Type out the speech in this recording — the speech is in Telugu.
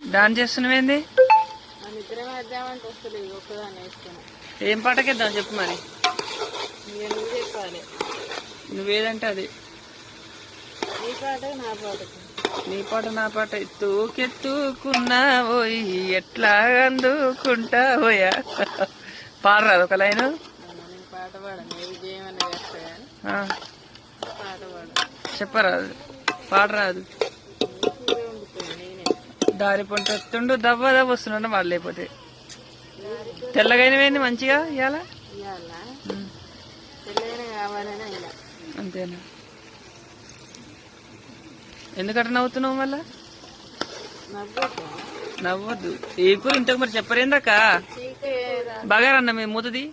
డాన్స్ చేస్తున్నావేంది? ఏం పాటకేద్దాం చెప్పు మరి. చెప్పాలి నువ్వేదంటే అది. నీ పాట నా పాట. నీ పాట నా పాట. తూకెత్తుకున్నా పోయి ఎట్లా అందుకుంటావోయా. పాడరాదు ఒక లైను. నేను పాట పాడను. ఏమన్నా చేస్తా పాట పాడ. చెప్పరాదు, పాడరాదు. దారి పొంట వస్తుండు దవ్వ దవ్వ వస్తున్నాడు వాడు. లేకపోతే తెల్లగైనవేంది మంచిగా ఇవాళ. అంతేనా? ఎందుకట్లా నవ్వుతున్నావు మళ్ళా? నవ్వద్దు. ఏ కూర ఇంతకు మరి చెప్పరేందాక? బగారన్న మేము మూతది.